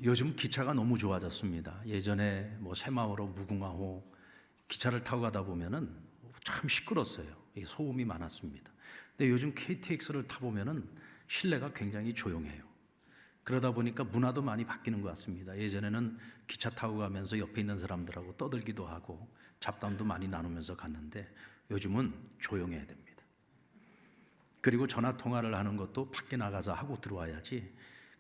요즘 기차가 너무 좋아졌습니다. 예전에 뭐 새마을호, 무궁화호 기차를 타고 가다 보면은 참 시끄러웠어요. 소음이 많았습니다. 근데 요즘 KTX를 타보면은 실내가 굉장히 조용해요. 그러다 보니까 문화도 많이 바뀌는 것 같습니다. 예전에는 기차 타고 가면서 옆에 있는 사람들하고 떠들기도 하고 잡담도 많이 나누면서 갔는데 요즘은 조용해야 됩니다. 그리고 전화 통화를 하는 것도 밖에 나가서 하고 들어와야지,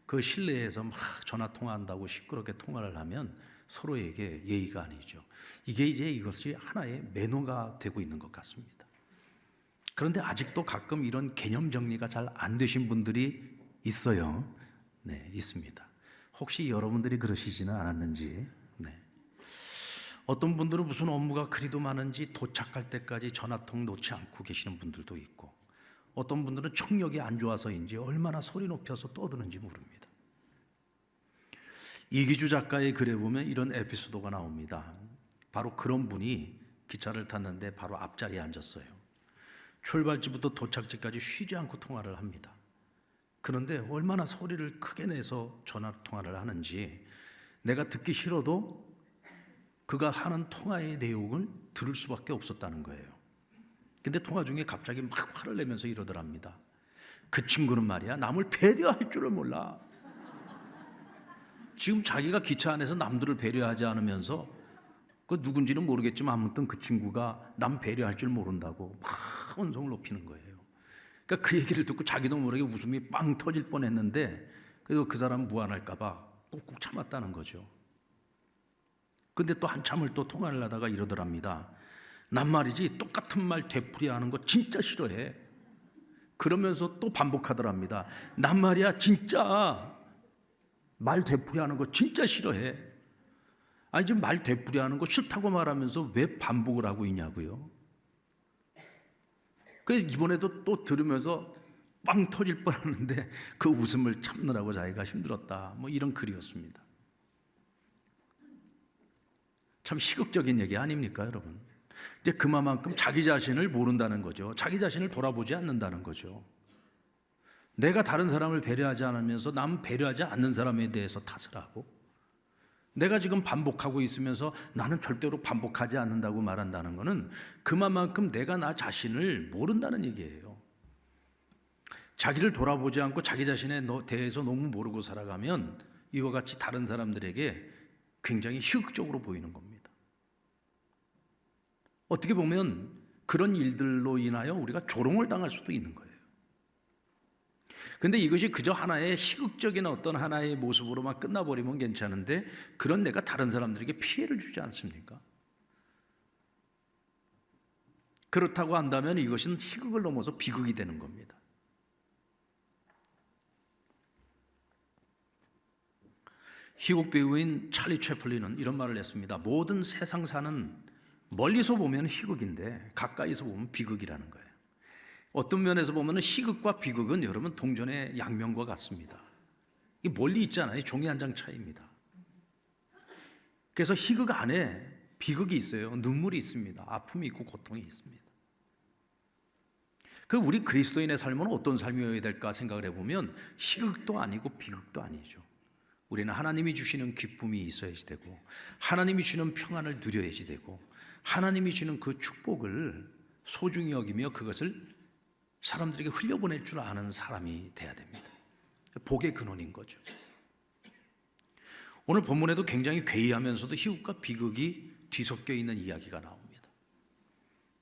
그 실내에서 막 전화 통화한다고 시끄럽게 통화를 하면 서로에게 예의가 아니죠. 이게 이제 이것이 하나의 매너가 되고 있는 것 같습니다. 그런데 아직도 가끔 이런 개념 정리가 잘 안 되신 분들이 있어요. 네, 있습니다. 혹시 여러분들이 그러시지는 않았는지. 네. 어떤 분들은 무슨 업무가 그리도 많은지 도착할 때까지 전화통 놓지 않고 계시는 분들도 있고, 어떤 분들은 청력이 안 좋아서인지 얼마나 소리 높여서 떠드는지 모릅니다. 이기주 작가의 글에 보면 이런 에피소드가 나옵니다. 바로 그런 분이 기차를 탔는데 바로 앞자리에 앉았어요. 출발지부터 도착지까지 쉬지 않고 통화를 합니다. 그런데 얼마나 소리를 크게 내서 전화 통화를 하는지 내가 듣기 싫어도 그가 하는 통화의 내용을 들을 수밖에 없었다는 거예요. 근데 통화 중에 갑자기 막 화를 내면서 이러더랍니다. 그 친구는 말이야, 남을 배려할 줄을 몰라. 지금 자기가 기차 안에서 남들을 배려하지 않으면서, 그 누군지는 모르겠지만 아무튼 그 친구가 남 배려할 줄 모른다고 막 언성을 높이는 거예요. 그러니까 그 얘기를 듣고 자기도 모르게 웃음이 빵 터질 뻔했는데, 그래도 그 사람 무안할까 봐 꾹꾹 참았다는 거죠. 근데 또 한참을 또 통화를 하다가 이러더랍니다. 난 말이지 똑같은 말 되풀이하는 거 진짜 싫어해. 그러면서 또 반복하더랍니다. 난 말이야 진짜 말 되풀이하는 거 진짜 싫어해. 아니 지금 말 되풀이하는 거 싫다고 말하면서 왜 반복을 하고 있냐고요. 그래서 이번에도 또 들으면서 빵 터질 뻔하는데 그 웃음을 참느라고 자기가 힘들었다, 뭐 이런 글이었습니다. 참 시극적인 얘기 아닙니까 여러분? 이제 그만큼 자기 자신을 모른다는 거죠. 자기 자신을 돌아보지 않는다는 거죠. 내가 다른 사람을 배려하지 않으면서 남 배려하지 않는 사람에 대해서 탓을 하고, 내가 지금 반복하고 있으면서 나는 절대로 반복하지 않는다고 말한다는 것은 그만큼 내가 나 자신을 모른다는 얘기예요. 자기를 돌아보지 않고 자기 자신에 대해서 너무 모르고 살아가면 이와 같이 다른 사람들에게 굉장히 희극적으로 보이는 겁니다. 어떻게 보면 그런 일들로 인하여 우리가 조롱을 당할 수도 있는 거예요. 근데 이것이 그저 하나의 희극적인 어떤 하나의 모습으로만 끝나버리면 괜찮은데, 그런 내가 다른 사람들에게 피해를 주지 않습니까? 그렇다고 한다면 이것은 희극을 넘어서 비극이 되는 겁니다. 희곡 배우인 찰리 채플린은 이런 말을 했습니다. 모든 세상사는 멀리서 보면 희극인데 가까이서 보면 비극이라는 거예요. 어떤 면에서 보면 희극과 비극은 여러분 동전의 양면과 같습니다. 이게 멀리 있잖아요. 종이 한 장 차이입니다. 그래서 희극 안에 비극이 있어요. 눈물이 있습니다. 아픔이 있고 고통이 있습니다. 그 우리 그리스도인의 삶은 어떤 삶이어야 될까 생각을 해보면 희극도 아니고 비극도 아니죠. 우리는 하나님이 주시는 기쁨이 있어야지 되고, 하나님이 주는 평안을 누려야지 되고, 하나님이 주는 그 축복을 소중히 여기며 그것을 사람들에게 흘려보낼 줄 아는 사람이 돼야 됩니다. 복의 근원인 거죠. 오늘 본문에도 굉장히 괴이하면서도 희극과 비극이 뒤섞여 있는 이야기가 나옵니다.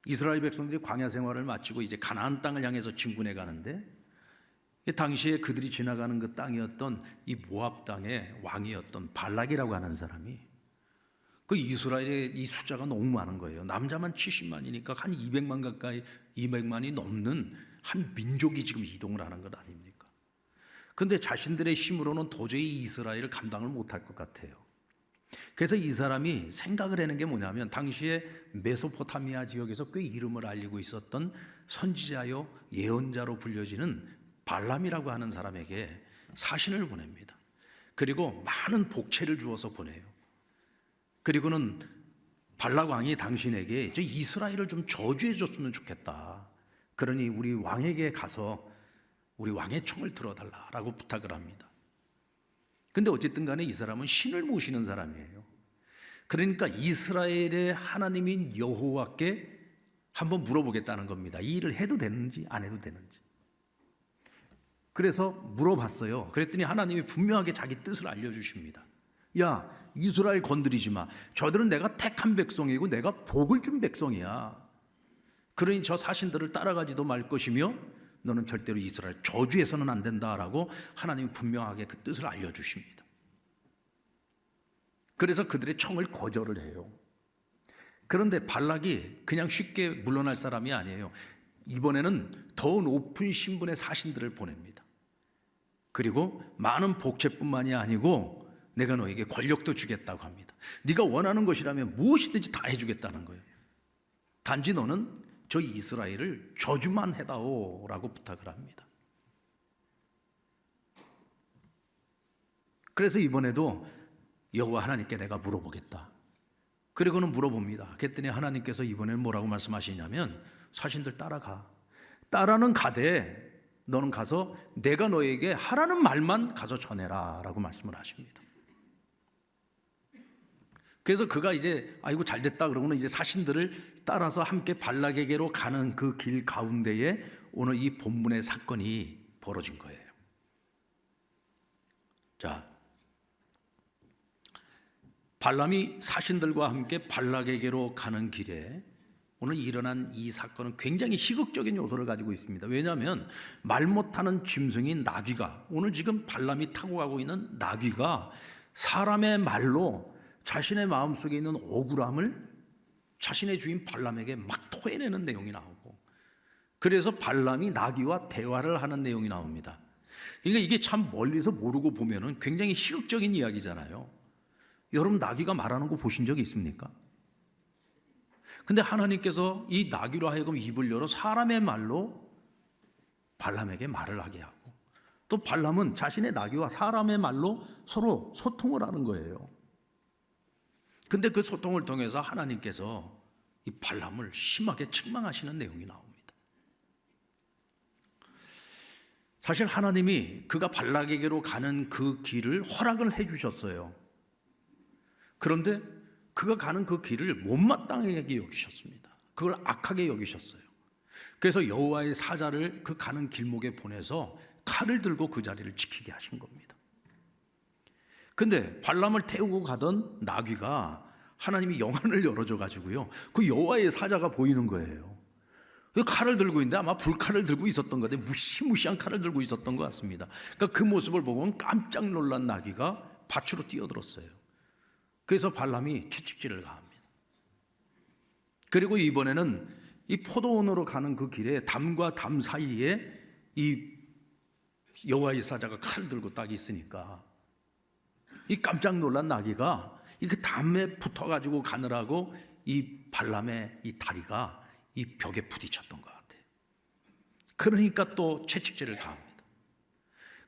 이스라엘 백성들이 광야 생활을 마치고 이제 가나안 땅을 향해서 진군해 가는데, 당시에 그들이 지나가는 그 땅이었던 이 모압 땅의 왕이었던 발락이라고 하는 사람이, 그 이스라엘의 이 숫자가 너무 많은 거예요. 남자만 70만이니까 한 200만 가까이, 200만이 넘는 한 민족이 지금 이동을 하는 것 아닙니까? 그런데 자신들의 힘으로는 도저히 이스라엘을 감당을 못할 것 같아요. 그래서 이 사람이 생각을 하는 게 뭐냐면, 당시에 메소포타미아 지역에서 꽤 이름을 알리고 있었던 선지자요 예언자로 불려지는 발람이라고 하는 사람에게 사신을 보냅니다. 그리고 많은 복채를 주어서 보내요. 그리고는 발락 왕이 당신에게 이스라엘을 좀 저주해 줬으면 좋겠다. 그러니 우리 왕에게 가서 우리 왕의 청을 들어달라고 부탁을 합니다. 근데 어쨌든 간에 이 사람은 신을 모시는 사람이에요. 그러니까 이스라엘의 하나님인 여호와께 한번 물어보겠다는 겁니다. 이 일을 해도 되는지 안 해도 되는지. 그래서 물어봤어요. 그랬더니 하나님이 분명하게 자기 뜻을 알려주십니다. 야, 이스라엘 건드리지 마. 저들은 내가 택한 백성이고 내가 복을 준 백성이야. 그러니 저 사신들을 따라가지도 말 것이며 너는 절대로 이스라엘 저주해서는 안 된다라고 하나님이 분명하게 그 뜻을 알려주십니다. 그래서 그들의 청을 거절을 해요. 그런데 발락이 그냥 쉽게 물러날 사람이 아니에요. 이번에는 더 높은 신분의 사신들을 보냅니다. 그리고 많은 복채뿐만이 아니고 내가 너에게 권력도 주겠다고 합니다. 네가 원하는 것이라면 무엇이든지 다 해주겠다는 거예요. 단지 너는 저 이스라엘을 저주만 해다오라고 부탁을 합니다. 그래서 이번에도 여호와 하나님께 내가 물어보겠다. 그리고는 물어봅니다. 그랬더니 하나님께서 이번에는 뭐라고 말씀하시냐면 사신들 따라가. 따라는 가되 너는 가서 내가 너에게 하라는 말만 가서 전해라 라고 말씀을 하십니다. 그래서 그가 이제 아이고 잘됐다 그러고는 이제 사신들을 따라서 함께 발락에게로 가는 그 길 가운데에 오늘 이 본문의 사건이 벌어진 거예요. 자, 발람이 사신들과 함께 발락에게로 가는 길에 오늘 일어난 이 사건은 굉장히 희극적인 요소를 가지고 있습니다. 왜냐하면 말 못하는 짐승인 나귀가, 오늘 지금 발람이 타고 가고 있는 나귀가 사람의 말로 자신의 마음속에 있는 억울함을 자신의 주인 발람에게 막 토해내는 내용이 나오고, 그래서 발람이 나귀와 대화를 하는 내용이 나옵니다. 그러니까 이게 참 멀리서 모르고 보면은 굉장히 희극적인 이야기잖아요. 여러분 나귀가 말하는 거 보신 적 있습니까? 근데 하나님께서 이 나귀로 하여금 입을 열어 사람의 말로 발람에게 말을 하게 하고, 또 발람은 자신의 나귀와 사람의 말로 서로 소통을 하는 거예요. 근데 그 소통을 통해서 하나님께서 이 발람을 심하게 책망하시는 내용이 나옵니다. 사실 하나님이 그가 발락에게로 가는 그 길을 허락을 해 주셨어요. 그런데 그가 가는 그 길을 못마땅하게 여기셨습니다. 그걸 악하게 여기셨어요. 그래서 여호와의 사자를 그 가는 길목에 보내서 칼을 들고 그 자리를 지키게 하신 겁니다. 근데 발람을 태우고 가던 나귀가 하나님이 영안을 열어줘 가지고요, 그 여호와의 사자가 보이는 거예요. 그 칼을 들고 있는데 아마 불칼을 들고 있었던 것 같아요. 무시무시한 칼을 들고 있었던 것 같습니다. 그러니까 그 모습을 보고는 깜짝 놀란 나귀가 밭으로 뛰어들었어요. 그래서 발람이 채찍질을 가합니다. 그리고 이번에는 이 포도원으로 가는 그 길에 담과 담 사이에 이 여호와의 사자가 칼을 들고 딱 있으니까 이 깜짝 놀란 나귀가 이 그 담에 붙어가지고 가느라고 이 발람의 이 다리가 이 벽에 부딪혔던 것 같아요. 그러니까 또 채찍질을 가합니다.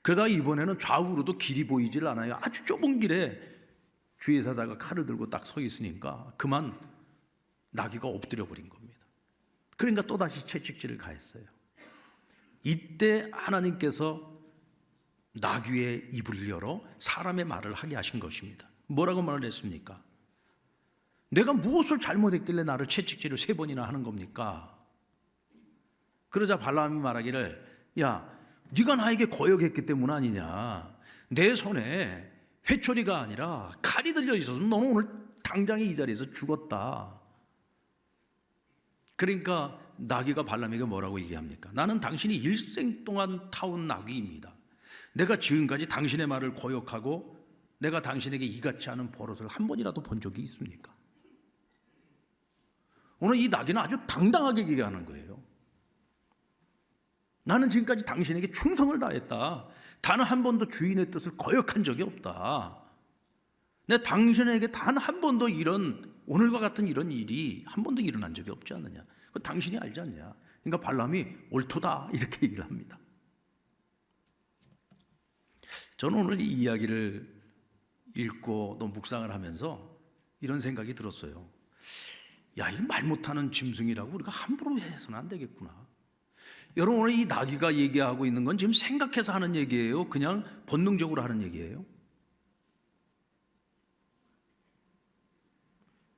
그러다 이번에는 좌우로도 길이 보이질 않아요. 아주 좁은 길에 주의 사자가 칼을 들고 딱 서 있으니까 그만 나귀가 엎드려 버린 겁니다. 그러니까 또다시 채찍질을 가했어요. 이때 하나님께서 나귀의 입을 열어 사람의 말을 하게 하신 것입니다. 뭐라고 말을 했습니까? 내가 무엇을 잘못했길래 나를 채찍질을 3번이나 하는 겁니까? 그러자 발람이 말하기를, 야, 네가 나에게 거역했기 때문 아니냐. 내 손에 회초리가 아니라 칼이 들려 있었으면 너는 오늘 당장에 이 자리에서 죽었다. 그러니까 나귀가 발람에게 뭐라고 얘기합니까? 나는 당신이 일생 동안 타온 나귀입니다. 내가 지금까지 당신의 말을 거역하고 내가 당신에게 이같이 하는 버릇을 한 번이라도 본 적이 있습니까? 오늘 이 나귀는 아주 당당하게 얘기하는 거예요. 나는 지금까지 당신에게 충성을 다했다. 단 한 번도 주인의 뜻을 거역한 적이 없다. 내가 당신에게 단 한 번도 이런 오늘과 같은 이런 일이 한 번도 일어난 적이 없지 않느냐. 당신이 알지 않냐. 그러니까 발람이 옳도다 이렇게 얘기를 합니다. 저는 오늘 이 이야기를 읽고 또 묵상을 하면서 이런 생각이 들었어요. 야, 이 말 못하는 짐승이라고 우리가 함부로 해서는 안 되겠구나. 여러분, 오늘 이 나귀가 얘기하고 있는 건 지금 생각해서 하는 얘기예요? 그냥 본능적으로 하는 얘기예요?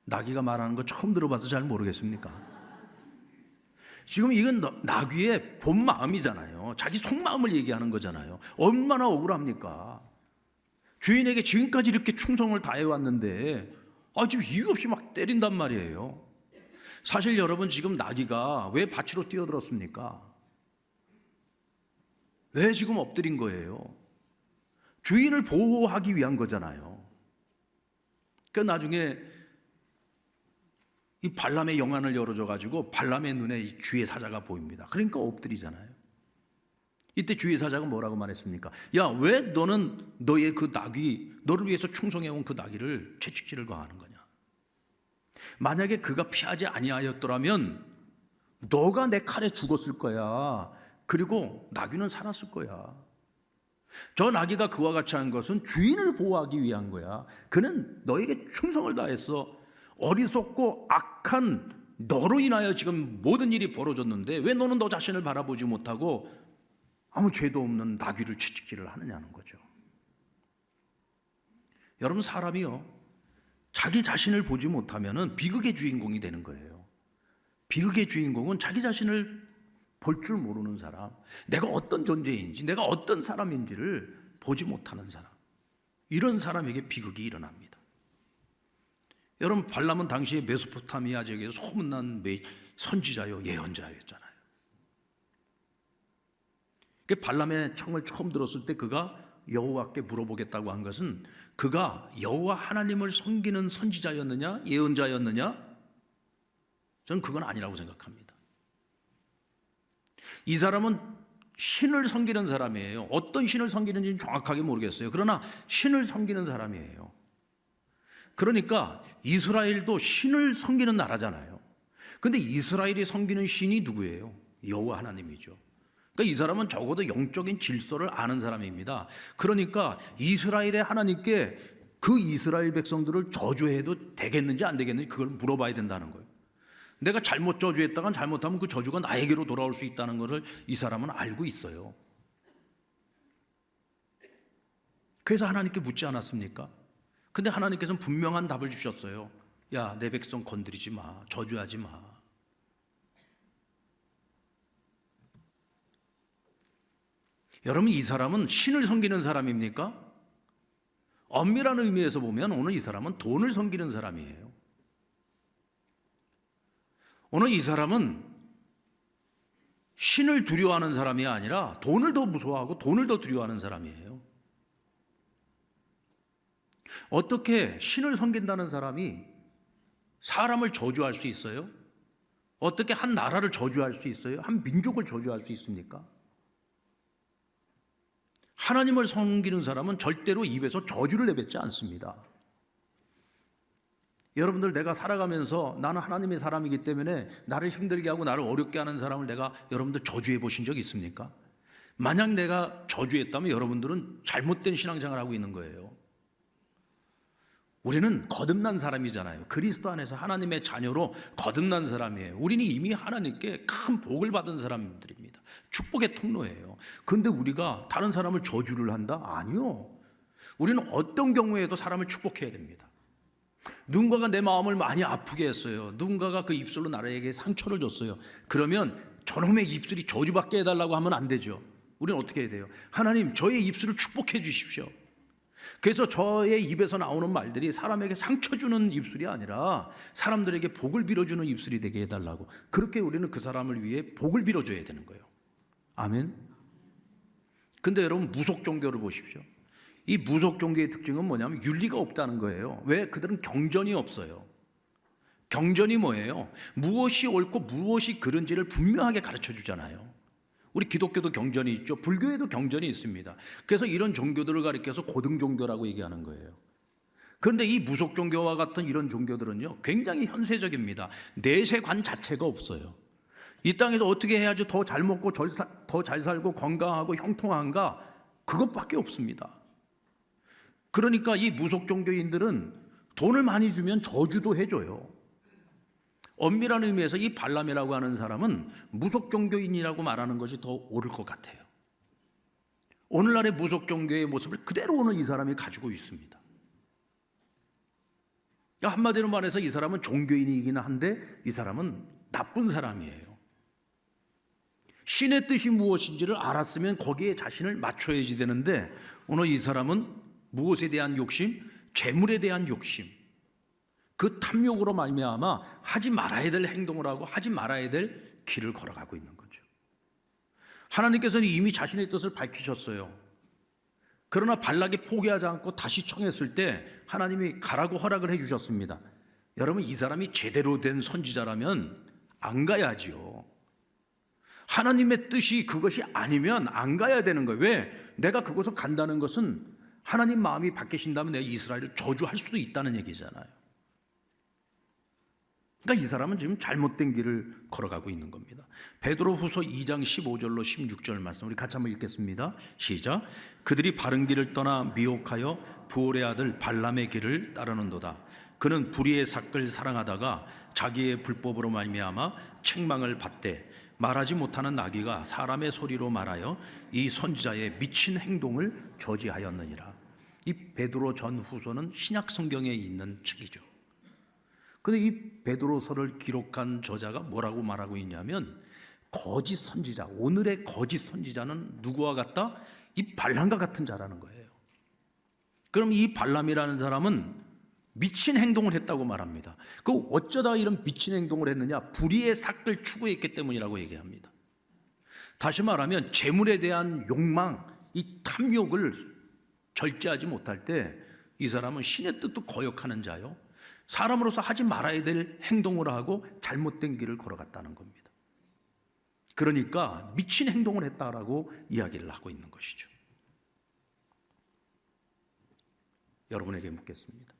나귀가 말하는 거 처음 들어봐서 잘 모르겠습니까? 지금 이건 나귀의 본 마음이잖아요. 자기 속마음을 얘기하는 거잖아요. 얼마나 억울합니까? 주인에게 지금까지 이렇게 충성을 다해왔는데 지금 이유 없이 막 때린단 말이에요. 사실 여러분, 지금 나귀가 왜 밭으로 뛰어들었습니까? 왜 지금 엎드린 거예요? 주인을 보호하기 위한 거잖아요. 그 나중에 이 발람의 영안을 열어줘가지고 발람의 눈에 이 주의 사자가 보입니다. 그러니까 엎드리잖아요. 이때 주의 사자가 뭐라고 말했습니까? 야, 왜 너는 너의 그 나귀, 너를 위해서 충성해온 그 나귀를 채찍질을 가하는 거냐? 만약에 그가 피하지 아니하였더라면 너가 내 칼에 죽었을 거야. 그리고 나귀는 살았을 거야. 저 나귀가 그와 같이 한 것은 주인을 보호하기 위한 거야. 그는 너에게 충성을 다했어. 어리석고 악한 너로 인하여 지금 모든 일이 벌어졌는데 왜 너는 너 자신을 바라보지 못하고 아무 죄도 없는 나귀를 채찍질을 하느냐는 거죠. 여러분, 사람이요, 자기 자신을 보지 못하면 비극의 주인공이 되는 거예요. 비극의 주인공은 자기 자신을 볼 줄 모르는 사람, 내가 어떤 존재인지, 내가 어떤 사람인지를 보지 못하는 사람, 이런 사람에게 비극이 일어납니다. 여러분, 발람은 당시에 메소포타미아 지역에서 소문난 선지자요, 예언자였잖아요. 발람의 청을 처음 들었을 때 그가 여호와께 물어보겠다고 한 것은 그가 여호와 하나님을 섬기는 선지자였느냐 예언자였느냐? 저는 그건 아니라고 생각합니다. 이 사람은 신을 섬기는 사람이에요. 어떤 신을 섬기는지는 정확하게 모르겠어요. 그러나 신을 섬기는 사람이에요. 그러니까 이스라엘도 신을 섬기는 나라잖아요. 그런데 이스라엘이 섬기는 신이 누구예요? 여호와 하나님이죠. 그러니까 이 사람은 적어도 영적인 질서를 아는 사람입니다. 그러니까 이스라엘의 하나님께 그 이스라엘 백성들을 저주해도 되겠는지 안 되겠는지 그걸 물어봐야 된다는 거예요. 내가 잘못 저주했다간 잘못하면 그 저주가 나에게로 돌아올 수 있다는 것을 이 사람은 알고 있어요. 그래서 하나님께 묻지 않았습니까? 근데 하나님께서는 분명한 답을 주셨어요. 야, 내 백성 건드리지 마, 저주하지 마. 여러분, 이 사람은 신을 섬기는 사람입니까? 엄밀한 의미에서 보면 오늘 이 사람은 돈을 섬기는 사람이에요. 오늘 이 사람은 신을 두려워하는 사람이 아니라 돈을 더 무서워하고 돈을 더 두려워하는 사람이에요. 어떻게 신을 섬긴다는 사람이 사람을 저주할 수 있어요? 어떻게 한 나라를 저주할 수 있어요? 한 민족을 저주할 수 있습니까? 하나님을 섬기는 사람은 절대로 입에서 저주를 내뱉지 않습니다. 여러분들, 내가 살아가면서 나는 하나님의 사람이기 때문에 나를 힘들게 하고 나를 어렵게 하는 사람을 내가 여러분들 저주해 보신 적 있습니까? 만약 내가 저주했다면 여러분들은 잘못된 신앙생활을 하고 있는 거예요. 우리는 거듭난 사람이잖아요. 그리스도 안에서 하나님의 자녀로 거듭난 사람이에요. 우리는 이미 하나님께 큰 복을 받은 사람들입니다. 축복의 통로예요. 그런데 우리가 다른 사람을 저주를 한다? 아니요. 우리는 어떤 경우에도 사람을 축복해야 됩니다. 누군가가 내 마음을 많이 아프게 했어요. 누군가가 그 입술로 나에게 상처를 줬어요. 그러면 저놈의 입술이 저주받게 해달라고 하면 안 되죠. 우리는 어떻게 해야 돼요? 하나님, 저의 입술을 축복해 주십시오. 그래서 저의 입에서 나오는 말들이 사람에게 상처 주는 입술이 아니라 사람들에게 복을 빌어주는 입술이 되게 해달라고. 그렇게 우리는 그 사람을 위해 복을 빌어줘야 되는 거예요. 아멘. 근데 여러분, 무속 종교를 보십시오. 이 무속 종교의 특징은 뭐냐면 윤리가 없다는 거예요. 왜? 그들은 경전이 없어요. 경전이 뭐예요? 무엇이 옳고 무엇이 그른지를 분명하게 가르쳐 주잖아요. 우리 기독교도 경전이 있죠. 불교에도 경전이 있습니다. 그래서 이런 종교들을 가리켜서 고등 종교라고 얘기하는 거예요. 그런데 이 무속 종교와 같은 이런 종교들은요, 굉장히 현세적입니다. 내세관 자체가 없어요. 이 땅에서 어떻게 해야지 더 잘 먹고 더 잘 살고 건강하고 형통한가? 그것밖에 없습니다. 그러니까 이 무속 종교인들은 돈을 많이 주면 저주도 해줘요. 엄밀한 의미에서 이 발람이라고 하는 사람은 무속 종교인이라고 말하는 것이 더 옳을 것 같아요. 오늘날의 무속 종교의 모습을 그대로 오늘 이 사람이 가지고 있습니다. 한마디로 말해서 이 사람은 종교인이긴 한데 이 사람은 나쁜 사람이에요. 신의 뜻이 무엇인지를 알았으면 거기에 자신을 맞춰야지 되는데 오늘 이 사람은 무엇에 대한 욕심? 재물에 대한 욕심, 그 탐욕으로 말미암아 하지 말아야 될 행동을 하고 하지 말아야 될 길을 걸어가고 있는 거죠. 하나님께서는 이미 자신의 뜻을 밝히셨어요. 그러나 발락이 포기하지 않고 다시 청했을 때 하나님이 가라고 허락을 해주셨습니다. 여러분, 이 사람이 제대로 된 선지자라면 안 가야지요. 하나님의 뜻이 그것이 아니면 안 가야 되는 거예요. 왜? 내가 그곳을 간다는 것은 하나님 마음이 바뀌신다면 내가 이스라엘을 저주할 수도 있다는 얘기잖아요. 그러니까 이 사람은 지금 잘못된 길을 걸어가고 있는 겁니다. 베드로후서 2장 15절로 16절 말씀 우리 같이 한번 읽겠습니다. 시작. 그들이 바른 길을 떠나 미혹하여 부올의 아들 발람의 길을 따르는도다. 그는 불의의 삭을 사랑하다가 자기의 불법으로 말미암아 책망을 받되 말하지 못하는 나귀가 사람의 소리로 말하여 이 선지자의 미친 행동을 저지하였느니라. 이 베드로 전후서는 신약 성경에 있는 책이죠. 근데 이 베드로서를 기록한 저자가 뭐라고 말하고 있냐면 거짓 선지자, 오늘의 거짓 선지자는 누구와 같다? 이 발람과 같은 자라는 거예요. 그럼 이 발람이라는 사람은 미친 행동을 했다고 말합니다. 그 어쩌다 이런 미친 행동을 했느냐? 불의의 삭을 추구했기 때문이라고 얘기합니다. 다시 말하면 재물에 대한 욕망, 이 탐욕을 절제하지 못할 때 이 사람은 신의 뜻도 거역하는 자요, 사람으로서 하지 말아야 될 행동을 하고 잘못된 길을 걸어갔다는 겁니다. 그러니까 미친 행동을 했다라고 이야기를 하고 있는 것이죠. 여러분에게 묻겠습니다.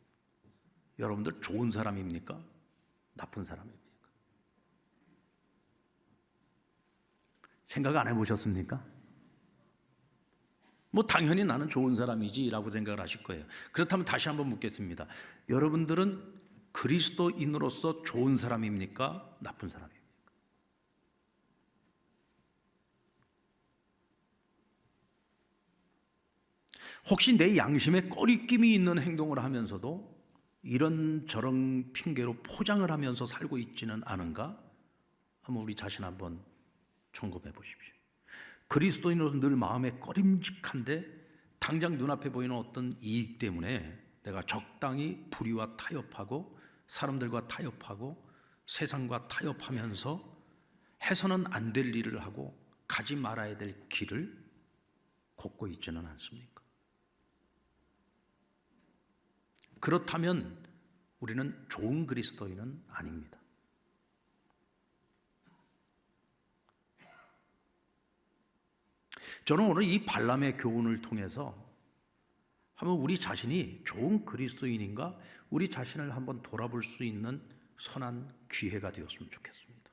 여러분들 좋은 사람입니까? 나쁜 사람입니까? 생각 안 해보셨습니까? 뭐 당연히 나는 좋은 사람이지 라고 생각을 하실 거예요. 그렇다면 다시 한번 묻겠습니다. 여러분들은 그리스도인으로서 좋은 사람입니까? 나쁜 사람입니까? 혹시 내 양심에 꺼리낌이 있는 행동을 하면서도 이런저런 핑계로 포장을 하면서 살고 있지는 않은가? 한번 우리 자신 한번 점검해 보십시오. 그리스도인으로서 늘 마음에 꺼림직한데 당장 눈앞에 보이는 어떤 이익 때문에 내가 적당히 불의와 타협하고 사람들과 타협하고 세상과 타협하면서 해서는 안 될 일을 하고 가지 말아야 될 길을 걷고 있지는 않습니까? 그렇다면 우리는 좋은 그리스도인은 아닙니다. 저는 오늘 이 발람의 교훈을 통해서 한번 우리 자신이 좋은 그리스도인인가 우리 자신을 한번 돌아볼 수 있는 선한 기회가 되었으면 좋겠습니다.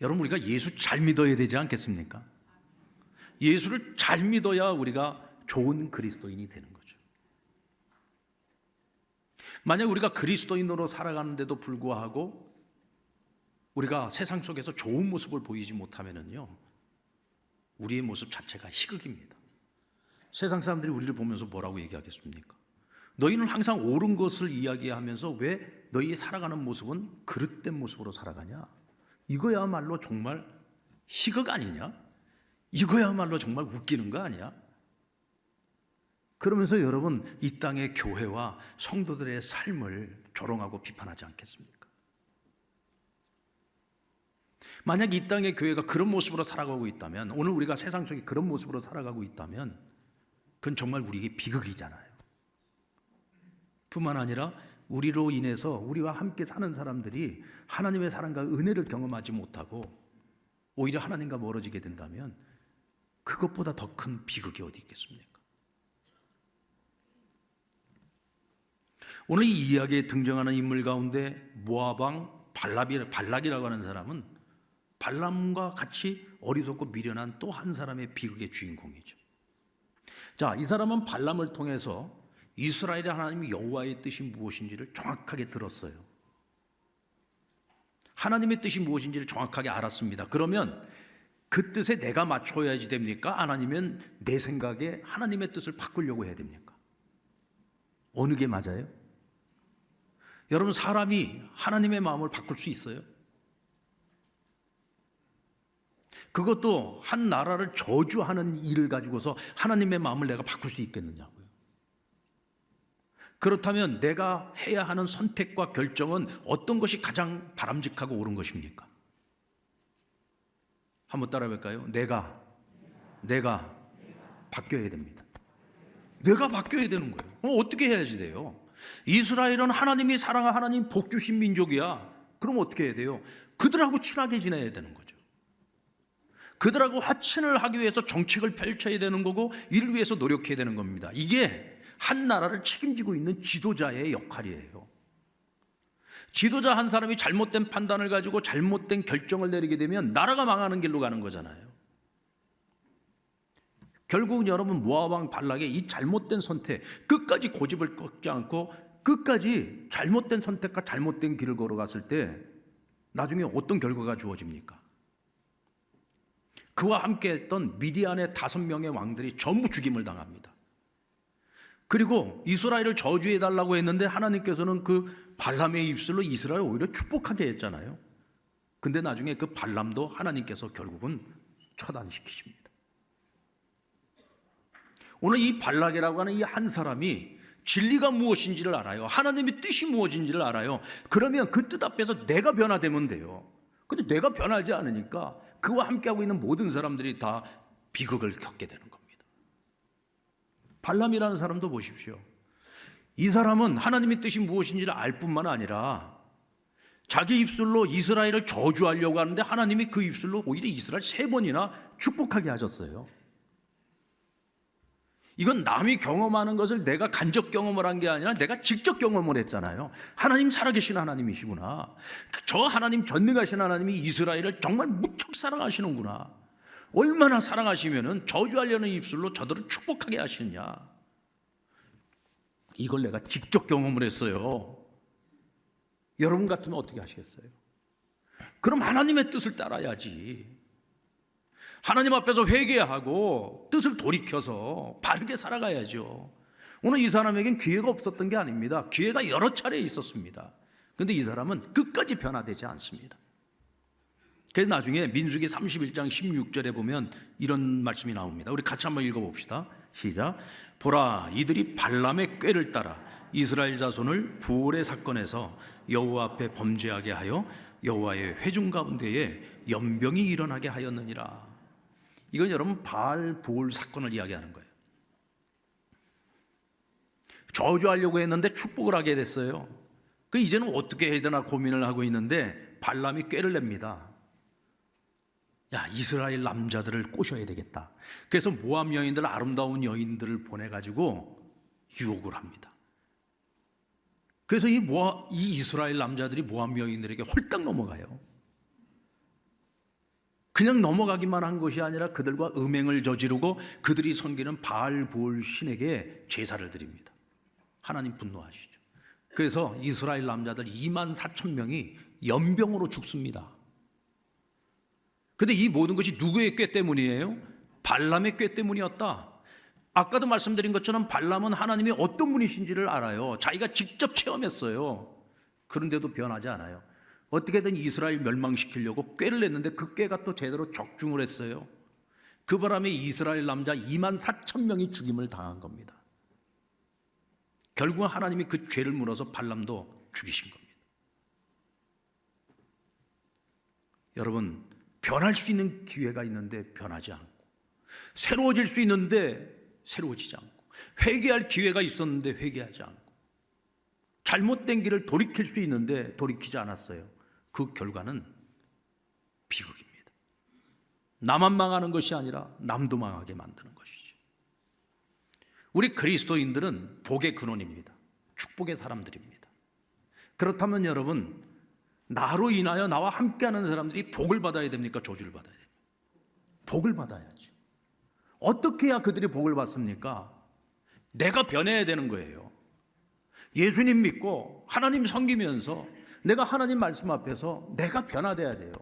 여러분, 우리가 예수 잘 믿어야 되지 않겠습니까? 예수를 잘 믿어야 우리가 좋은 그리스도인이 되는 거죠. 만약 우리가 그리스도인으로 살아가는데도 불구하고 우리가 세상 속에서 좋은 모습을 보이지 못하면은요, 우리의 모습 자체가 희극입니다. 세상 사람들이 우리를 보면서 뭐라고 얘기하겠습니까? 너희는 항상 옳은 것을 이야기하면서 왜 너희의 살아가는 모습은 그릇된 모습으로 살아가냐? 이거야말로 정말 희극 아니냐? 이거야말로 정말 웃기는 거 아니야? 그러면서 여러분, 이 땅의 교회와 성도들의 삶을 조롱하고 비판하지 않겠습니까? 만약 이 땅의 교회가 그런 모습으로 살아가고 있다면, 오늘 우리가 세상 속에 그런 모습으로 살아가고 있다면 그건 정말 우리에게 비극이잖아요. 뿐만 아니라 우리로 인해서 우리와 함께 사는 사람들이 하나님의 사랑과 은혜를 경험하지 못하고 오히려 하나님과 멀어지게 된다면 그것보다 더 큰 비극이 어디 있겠습니까? 오늘 이 이야기에 등장하는 인물 가운데 모압 왕 발락이라고 하는 사람은 발람과 같이 어리석고 미련한 또 한 사람의 비극의 주인공이죠. 자, 이 사람은 발람을 통해서 이스라엘의 하나님 여호와의 뜻이 무엇인지를 정확하게 들었어요. 하나님의 뜻이 무엇인지를 정확하게 알았습니다. 그러면 그 뜻에 내가 맞춰야지 됩니까? 아니면 내 생각에 하나님의 뜻을 바꾸려고 해야 됩니까? 어느 게 맞아요? 여러분, 사람이 하나님의 마음을 바꿀 수 있어요? 그것도 한 나라를 저주하는 일을 가지고서 하나님의 마음을 내가 바꿀 수 있겠느냐고요. 그렇다면 내가 해야 하는 선택과 결정은 어떤 것이 가장 바람직하고 옳은 것입니까? 한번 따라해 볼까요? 내가 바뀌어야 됩니다. 내가 바뀌어야 되는 거예요. 그럼 어떻게 해야지 돼요? 이스라엘은 하나님이 사랑한 하나님 복 주신 민족이야. 그럼 어떻게 해야 돼요? 그들하고 친하게 지내야 되는 거죠. 그들하고 화친을 하기 위해서 정책을 펼쳐야 되는 거고, 이를 위해서 노력해야 되는 겁니다. 이게 한 나라를 책임지고 있는 지도자의 역할이에요. 지도자 한 사람이 잘못된 판단을 가지고 잘못된 결정을 내리게 되면 나라가 망하는 길로 가는 거잖아요. 결국은 여러분, 모압 왕 발락의 이 잘못된 선택, 끝까지 고집을 꺾지 않고 끝까지 잘못된 선택과 잘못된 길을 걸어갔을 때 나중에 어떤 결과가 주어집니까? 그와 함께 했던 미디안의 5명의 왕들이 전부 죽임을 당합니다. 그리고 이스라엘을 저주해달라고 했는데 하나님께서는 그 발람의 입술로 이스라엘을 오히려 축복하게 했잖아요. 근데 나중에 그 발람도 하나님께서 결국은 처단시키십니다. 오늘 이 발락이라고 하는 이 한 사람이 진리가 무엇인지를 알아요. 하나님의 뜻이 무엇인지를 알아요. 그러면 그 뜻 앞에서 내가 변화되면 돼요. 근데 내가 변하지 않으니까 그와 함께하고 있는 모든 사람들이 다 비극을 겪게 되는 겁니다. 발람이라는 사람도 보십시오. 이 사람은 하나님의 뜻이 무엇인지를 알 뿐만 아니라 자기 입술로 이스라엘을 저주하려고 하는데 하나님이 그 입술로 오히려 이스라엘 3번이나 축복하게 하셨어요. 이건 남이 경험하는 것을 내가 간접 경험을 한 게 아니라 내가 직접 경험을 했잖아요. 하나님 살아계신 하나님이시구나. 저 하나님, 전능하신 하나님이 이스라엘을 정말 무척 사랑하시는구나. 얼마나 사랑하시면은 저주하려는 입술로 저들을 축복하게 하시느냐. 이걸 내가 직접 경험을 했어요. 여러분 같으면 어떻게 하시겠어요? 그럼 하나님의 뜻을 따라야지. 하나님 앞에서 회개하고 뜻을 돌이켜서 바르게 살아가야죠. 오늘 이 사람에겐 기회가 없었던 게 아닙니다. 기회가 여러 차례 있었습니다. 그런데 이 사람은 끝까지 변화되지 않습니다. 그래서 나중에 민수기 31장 16절에 보면 이런 말씀이 나옵니다. 우리 같이 한번 읽어봅시다. 시작. 보라, 이들이 발람의 꾀를 따라 이스라엘 자손을 부올의 사건에서 여호와 앞에 범죄하게 하여 여호와의 회중 가운데에 연병이 일어나게 하였느니라. 이건 여러분 바알 부올 사건을 이야기하는 거예요. 저주하려고 했는데 축복을 하게 됐어요. 그 이제는 어떻게 해야 되나 고민을 하고 있는데 발람이 꾀를 냅니다. 야, 이스라엘 남자들을 꼬셔야 되겠다. 그래서 모압 여인들, 아름다운 여인들을 보내가지고 유혹을 합니다. 그래서 이 이스라엘 남자들이 모압 여인들에게 홀딱 넘어가요. 그냥 넘어가기만 한 것이 아니라 그들과 음행을 저지르고 그들이 섬기는 바알 부올 신에게 제사를 드립니다. 하나님 분노하시죠. 그래서 이스라엘 남자들 24,000명이 연병으로 죽습니다. 그런데 이 모든 것이 누구의 꾀 때문이에요? 발람의 꾀 때문이었다. 아까도 말씀드린 것처럼 발람은 하나님이 어떤 분이신지를 알아요. 자기가 직접 체험했어요. 그런데도 변하지 않아요. 어떻게든 이스라엘 멸망시키려고 꾀를 냈는데 그 꾀가 또 제대로 적중을 했어요. 그 바람에 이스라엘 남자 24,000명이 죽임을 당한 겁니다. 결국 하나님이 그 죄를 물어서 발람도 죽이신 겁니다. 여러분, 변할 수 있는 기회가 있는데 변하지 않고, 새로워질 수 있는데 새로워지지 않고, 회개할 기회가 있었는데 회개하지 않고, 잘못된 길을 돌이킬 수 있는데 돌이키지 않았어요. 그 결과는 비극입니다. 나만 망하는 것이 아니라 남도 망하게 만드는 것이죠. 우리 그리스도인들은 복의 근원입니다. 축복의 사람들입니다. 그렇다면 여러분, 나로 인하여 나와 함께하는 사람들이 복을 받아야 됩니까? 저주를 받아야 됩니까? 복을 받아야죠. 어떻게 해야 그들이 복을 받습니까? 내가 변해야 되는 거예요. 예수님 믿고 하나님 섬기면서 내가 하나님 말씀 앞에서 내가 변화돼야 돼요.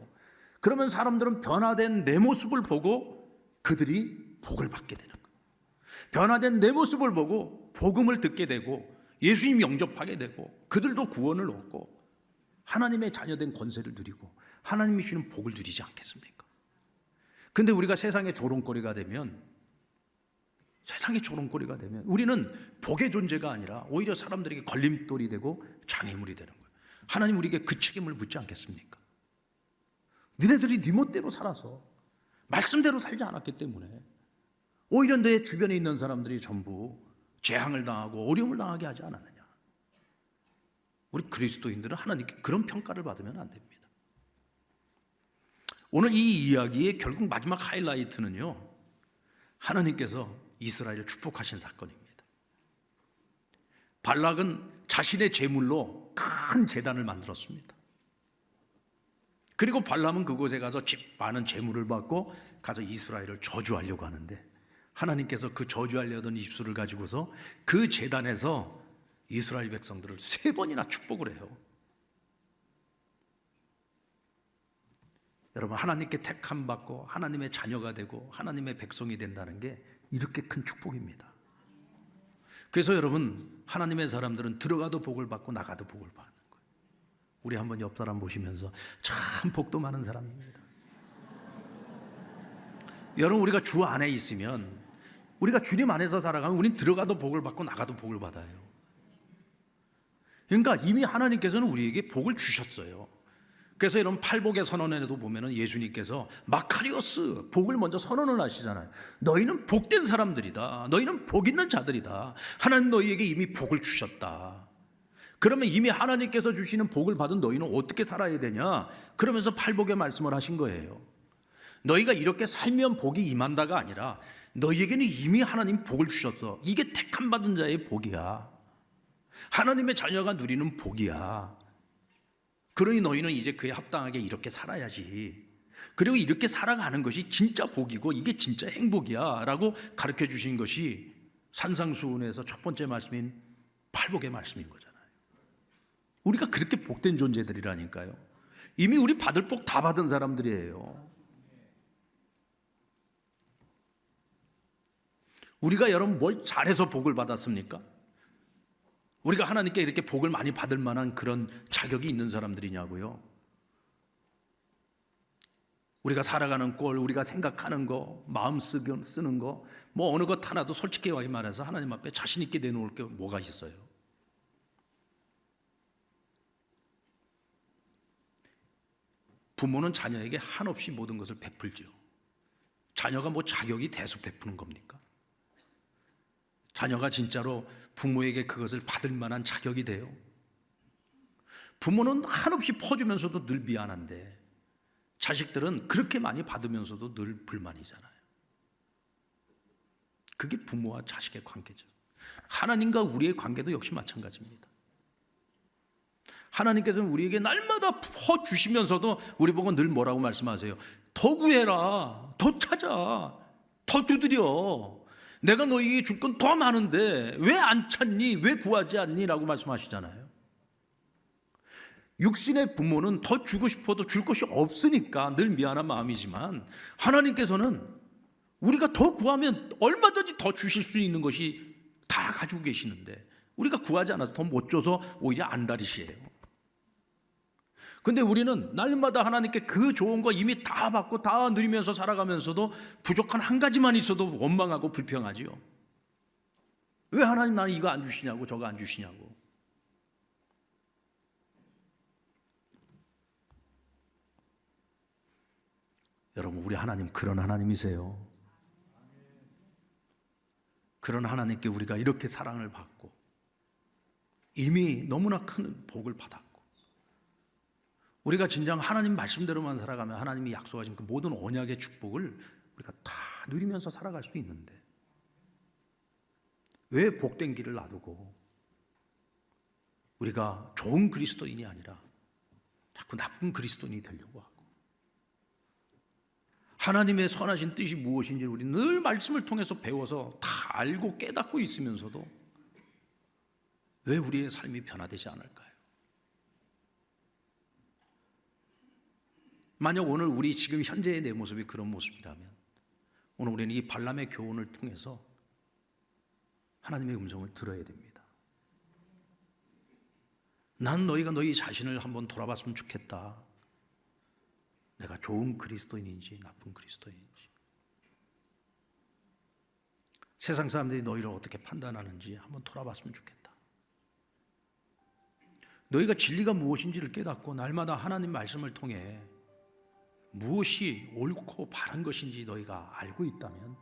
그러면 사람들은 변화된 내 모습을 보고 그들이 복을 받게 되는 거예요. 변화된 내 모습을 보고 복음을 듣게 되고 예수님 영접하게 되고 그들도 구원을 얻고 하나님의 자녀된 권세를 누리고 하나님이 주시는 복을 누리지 않겠습니까? 근데 우리가 세상의 조롱거리가 되면 우리는 복의 존재가 아니라 오히려 사람들에게 걸림돌이 되고 장애물이 되는 거예요. 하나님 우리에게 그 책임을 묻지 않겠습니까? 너네들이 네 멋대로 살아서 말씀대로 살지 않았기 때문에 오히려 내 주변에 있는 사람들이 전부 재앙을 당하고 어려움을 당하게 하지 않았느냐. 우리 그리스도인들은 하나님께 그런 평가를 받으면 안 됩니다. 오늘 이 이야기의 결국 마지막 하이라이트는요, 하나님께서 이스라엘을 축복하신 사건입니다. 발락은 자신의 제물로 큰 제단을 만들었습니다. 그리고 발람은 그곳에 가서 많은 제물을 받고 가서 이스라엘을 저주하려고 하는데 하나님께서 그 저주하려던 입술을 가지고서 그 제단에서 이스라엘 백성들을 3번이나 축복을 해요. 여러분, 하나님께 택함 받고 하나님의 자녀가 되고 하나님의 백성이 된다는 게 이렇게 큰 축복입니다. 그래서 여러분, 하나님의 사람들은 들어가도 복을 받고 나가도 복을 받는 거예요. 우리 한번 옆 사람 보시면서 참 복도 많은 사람입니다. 여러분, 우리가 주 안에 있으면, 우리가 주님 안에서 살아가면 우린 들어가도 복을 받고 나가도 복을 받아요. 그러니까 이미 하나님께서는 우리에게 복을 주셨어요. 그래서 여러분, 팔복의 선언에도 보면은 예수님께서 마카리오스, 복을 먼저 선언을 하시잖아요. 너희는 복된 사람들이다. 너희는 복 있는 자들이다. 하나님 너희에게 이미 복을 주셨다. 그러면 이미 하나님께서 주시는 복을 받은 너희는 어떻게 살아야 되냐? 그러면서 팔복의 말씀을 하신 거예요. 너희가 이렇게 살면 복이 임한다가 아니라 너희에게는 이미 하나님 복을 주셨어. 이게 택함 받은 자의 복이야. 하나님의 자녀가 누리는 복이야. 그러니 너희는 이제 그에 합당하게 이렇게 살아야지. 그리고 이렇게 살아가는 것이 진짜 복이고 이게 진짜 행복이야 라고 가르쳐 주신 것이 산상수훈에서 첫 번째 말씀인 팔복의 말씀인 거잖아요. 우리가 그렇게 복된 존재들이라니까요. 이미 우리 받을 복 다 받은 사람들이에요. 우리가 여러분 뭘 잘해서 복을 받았습니까? 우리가 하나님께 이렇게 복을 많이 받을 만한 그런 자격이 있는 사람들이냐고요. 우리가 살아가는 꼴, 우리가 생각하는 거, 마음 쓰는 거, 뭐 어느 것 하나도 솔직히 말해서 하나님 앞에 자신 있게 내놓을 게 뭐가 있어요? 부모는 자녀에게 한없이 모든 것을 베풀죠. 자녀가 뭐 자격이 돼서 베푸는 겁니까? 자녀가 진짜로 부모에게 그것을 받을 만한 자격이 돼요? 부모는 한없이 퍼주면서도 늘 미안한데 자식들은 그렇게 많이 받으면서도 늘 불만이잖아요. 그게 부모와 자식의 관계죠. 하나님과 우리의 관계도 역시 마찬가지입니다. 하나님께서는 우리에게 날마다 퍼주시면서도 우리 보고 늘 뭐라고 말씀하세요? 더 구해라, 더 찾아, 더 두드려. 내가 너희에게 줄 건 더 많은데 왜 안 찾니? 왜 구하지 않니? 라고 말씀하시잖아요. 육신의 부모는 더 주고 싶어도 줄 것이 없으니까 늘 미안한 마음이지만 하나님께서는 우리가 더 구하면 얼마든지 더 주실 수 있는 것이 다 가지고 계시는데 우리가 구하지 않아서 더 못 줘서 오히려 안달이시에요. 근데 우리는 날마다 하나님께 그 좋은 거 이미 다 받고 다 누리면서 살아가면서도 부족한 한 가지만 있어도 원망하고 불평하지요. 왜 하나님 나는 이거 안 주시냐고 저거 안 주시냐고. 여러분, 우리 하나님 그런 하나님이세요. 그런 하나님께 우리가 이렇게 사랑을 받고 이미 너무나 큰 복을 받았고 우리가 진정 하나님 말씀대로만 살아가면 하나님이 약속하신 그 모든 언약의 축복을 우리가 다 누리면서 살아갈 수 있는데 왜 복된 길을 놔두고 우리가 좋은 그리스도인이 아니라 자꾸 나쁜 그리스도인이 되려고 하고 하나님의 선하신 뜻이 무엇인지 우리 늘 말씀을 통해서 배워서 다 알고 깨닫고 있으면서도 왜 우리의 삶이 변화되지 않을까요? 만약 오늘 우리 지금 현재의 내 모습이 그런 모습이라면 오늘 우리는 이 발람의 교훈을 통해서 하나님의 음성을 들어야 됩니다. 난 너희가 너희 자신을 한번 돌아봤으면 좋겠다. 내가 좋은 그리스도인인지 나쁜 그리스도인인지, 세상 사람들이 너희를 어떻게 판단하는지 한번 돌아봤으면 좋겠다. 너희가 진리가 무엇인지를 깨닫고 날마다 하나님 말씀을 통해 무엇이 옳고 바른 것인지 너희가 알고 있다면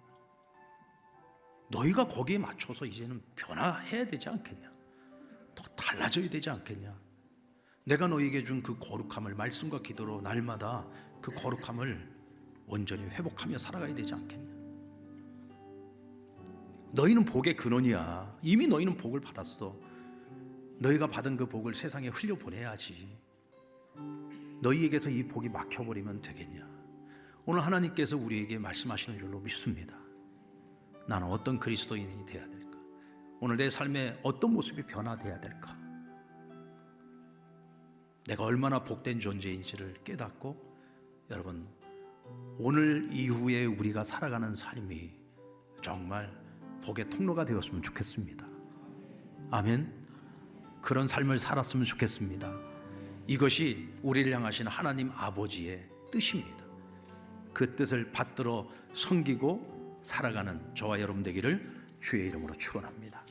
너희가 거기에 맞춰서 이제는 변화해야 되지 않겠냐? 더 달라져야 되지 않겠냐? 내가 너희에게 준 그 거룩함을 말씀과 기도로 날마다 그 거룩함을 온전히 회복하며 살아가야 되지 않겠냐? 너희는 복의 근원이야. 이미 너희는 복을 받았어. 너희가 받은 그 복을 세상에 흘려보내야지. 너희에게서 이 복이 막혀버리면 되겠냐? 오늘 하나님께서 우리에게 말씀하시는 줄로 믿습니다. 나는 어떤 그리스도인이 되어야 될까? 오늘 내 삶에 어떤 모습이 변화되어야 될까? 내가 얼마나 복된 존재인지를 깨닫고, 여러분, 오늘 이후에 우리가 살아가는 삶이 정말 복의 통로가 되었으면 좋겠습니다. 아멘. 그런 삶을 살았으면 좋겠습니다. 이것이 우리를 향하신 하나님 아버지의 뜻입니다. 그 뜻을 받들어 섬기고 살아가는 저와 여러분 되기를 주의 이름으로 축원합니다.